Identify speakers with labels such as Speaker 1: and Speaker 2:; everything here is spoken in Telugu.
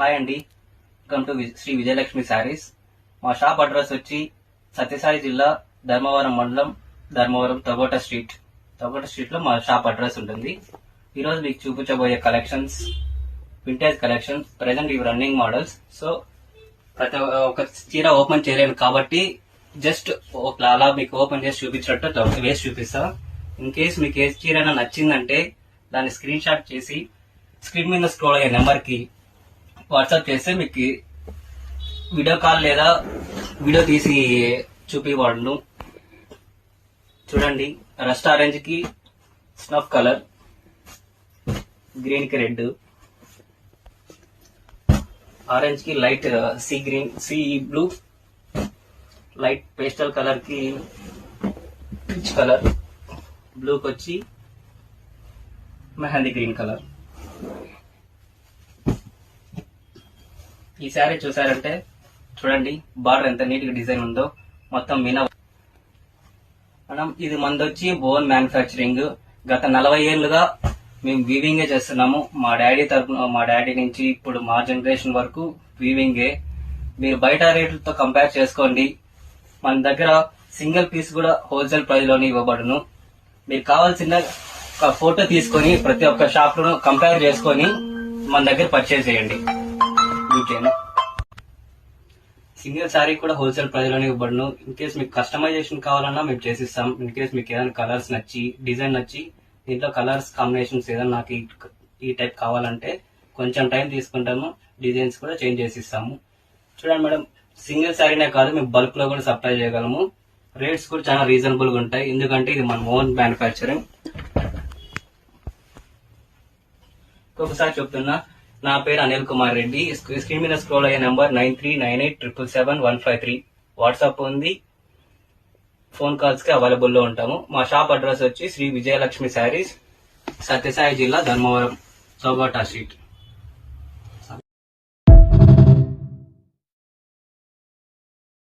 Speaker 1: హాయ్ అండి, వెల్కమ్ టు శ్రీ విజయలక్ష్మి శారీస్. మా షాప్ అడ్రస్ వచ్చి సత్యసాయి జిల్లా ధర్మవరం మండలం, ధర్మవరం తగోట స్ట్రీట్ లో మా షాప్ అడ్రస్ ఉంటుంది. ఈరోజు మీకు చూపించబోయే కలెక్షన్స్ వింటేజ్ కలెక్షన్స్, ప్రెసెంట్ ఇవి రన్నింగ్ మోడల్స్. సో ప్రతి ఒక్క చీర ఓపెన్ చేయలేను కాబట్టి జస్ట్ అలా మీకు ఓపెన్ చేసి చూపించినట్టు వేసి చూపిస్తా. ఇన్ కేస్ మీకు ఏ చీర అయినా నచ్చిందంటే దాన్ని స్క్రీన్ షాట్ చేసి స్క్రీన్ మీద స్క్రోల్ అయ్యే నెంబర్ కి వాట్సాప్ చేస్తే మీకు వీడియో కాల్ లేదా వీడియో తీసి చూపివ్వను. చూడండి, రస్ట్ ఆరెంజ్ కి స్నఫ్ కలర్, గ్రీన్ కి రెడ్, ఆరెంజ్ కి light sea green, sea blue, light pastel colour కి పిచ్ కలర్, బ్లూకి వచ్చి మెహందీ గ్రీన్ కలర్. ఈ శారీ చూసారంటే చూడండి, బార్డర్ ఎంత నీట్ గా డిజైన్ ఉందో. మొత్తం మీనా ఇది మందొచ్చి బోన్ మ్యానుఫ్యాక్చరింగ్. గత 40 ఏళ్లుగా మేము వీవింగే చేస్తున్నాము. మా డాడీ నుంచి ఇప్పుడు మా జనరేషన్ వరకు వీవింగే. మీరు బయట రేట్లతో కంపేర్ చేసుకోండి. మన దగ్గర సింగిల్ పీస్ కూడా హోల్సేల్ ప్రైస్ లోనే ఇవ్వబడును. మీరు కావాల్సిన ఒక ఫోటో తీసుకొని ప్రతి ఒక్క షాప్ లో కంపేర్ చేసుకొని మన దగ్గర పర్చేజ్ చేయండి. ఓకేనా? సింగిల్ శారీ కూడా హోల్సేల్ ప్రైస్ లోనే ఇవ్వబడును. ఇన్ కేస్ మీకు కస్టమైజేషన్ కావాలన్నా మేము చేసిస్తాం. ఇన్ కేస్ మీకు ఏదైనా కలర్స్ నచ్చి, డిజైన్ నచ్చి, దీంట్లో కలర్స్ కాంబినేషన్స్ ఏదైనా నాకు ఈ టైప్ కావాలంటే కొంచెం టైం తీసుకుంటాము. డిజైన్స్ కూడా చేంజ్ చేసి ఇస్తాము. చూడండి మేడం, సింగిల్ శారీనే కాదు, మేము బల్క్ లో కూడా సప్లై చేయగలము. రేట్స్ కూడా చాలా రీజనబుల్ గా ఉంటాయి, ఎందుకంటే ఇది మన ఓన్ మ్యానుఫ్యాక్చరింగ్. ఇంకొకసారి చెప్తున్నా, నా పేరు అనిల్ కుమార్ రెడ్డి. స్క్రీన్ మీద స్క్రోల్ అయ్యే నంబర్ 9398777153. వాట్సాప్ ఉంది, ఫోన్ కాల్స్ కి అవైలబుల్ లో ఉంటాము. మా షాప్ అడ్రస్ వచ్చి శ్రీ విజయలక్ష్మి శారీస్, సత్యసాయి జిల్లా, ధర్మవరం, చౌగోటా స్ట్రీట్.